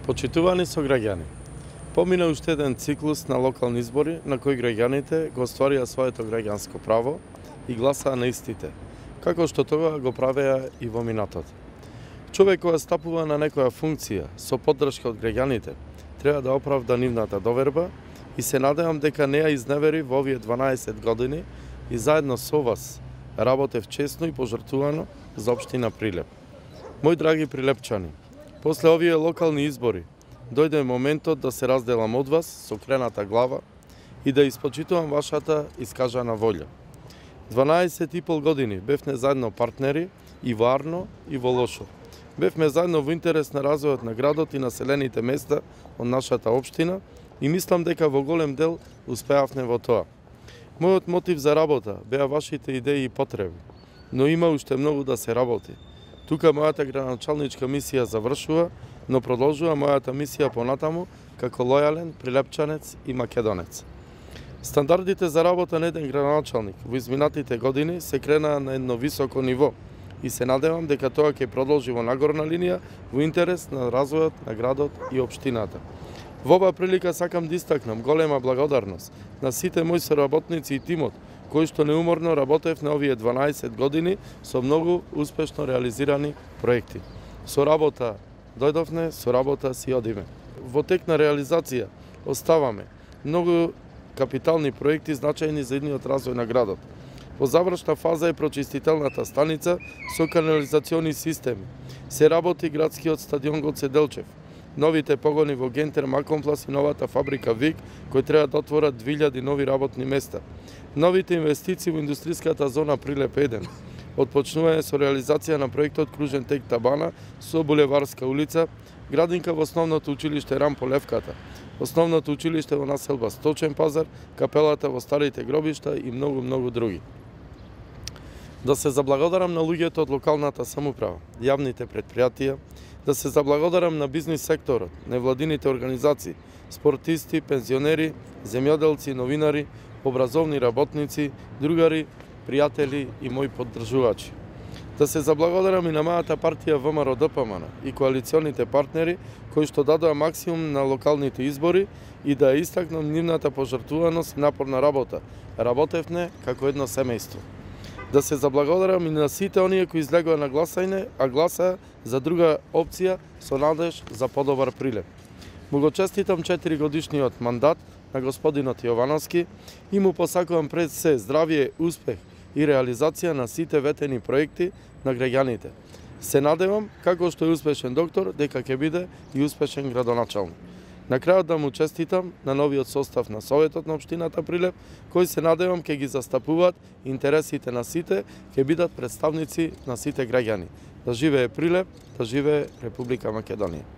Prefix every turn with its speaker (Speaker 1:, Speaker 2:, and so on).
Speaker 1: Почитувани сограѓани, помина уште еден циклус на локални избори на кои граѓаните го остварија своето граѓанско право и гласаа на истите, како што тоа го правеа и во минатото. Човек која стапува на некоја функција со поддршка од граѓаните, треба да оправда нивната доверба и се надевам дека не ја изневери во овие 12 години и заедно со вас работев честно и пожртвувано за општина Прилеп. Мои драги прилепчани, после овие локални избори, дојде моментот да се разделам од вас со крената глава и да испочитувам вашата искажана волја. 12,5 години бевме заедно партнери и во Арно и во Лошо. Бевме заедно во интерес на развојот на градот и населените места од нашата општина и мислам дека во голем дел успеавме во тоа. Мојот мотив за работа беа вашите идеи и потреби, но има уште многу да се работи. Тука мојата градоначалничка мисија завршува, но продолжува мојата мисија понатаму како лојален прилепчанец и македонец. Стандардите за работа на еден градоначалник во изминатите години се кренаа на едно високо ниво и се надевам дека тоа ќе продолжи во нагорна линија во интерес на развојот на градот и општината. Во оваа прилика сакам да истакнам голема благодарност на сите мои соработници и тимот кои што неуморно работев на овие 12 години со многу успешно реализирани проекти. Со работа дојдовме, со работа си одиме. Во тек на реализација оставаме многу капитални проекти значајни за идниот развој на градот. Во завршна фаза е прочистителната станица со канализациони системи. Се работи градскиот стадион Гоце Делчев, новите погони во Гентер Макомплас и новата фабрика ВИК, кои треба да отворат 2000 нови работни места. Новите инвестиции во индустријската зона Прилеп 1, отпочнување со реализација на проектот Кружен тек Табана со Булеварска улица, градинка во основното училиште Рампо Левката, основното училиште во населба Сточен пазар, капелата во старите гробишта и многу други. Да се заблагодарам на луѓето од локалната самоуправа, јавните предпријатија, да се заблагодарам на бизнис секторот, невладините организации, спортисти, пензионери, земјоделци, новинари, образовни работници, другари, пријатели и мои поддржувачи. Да се заблагодарам и на мојата партија ВМРО ДПМН и коалиционите партнери кои што дадоа максимум на локалните избори и да ја истакнам нивната пожртвуваност и напорна работа. Работевме како едно семејство. Да се заблагодарам и на сите оние кои излегоа на гласање, а гласаа за друга опција со надеж за подобар Прилеп. Му го честитам 4 годишниот мандат на господинот Јовановски и му посакувам пред се здравје, успех и реализација на сите ветени проекти на граѓаните. Се надевам, како што е успешен доктор, дека ќе биде и успешен градоначалник. На крајот да му честитам на новиот состав на Советот на општината Прилеп, кои се надевам ќе ги застапуваат интересите на сите, ќе бидат представници на сите граѓани. Да живее Прилеп, да живее Република Македонија.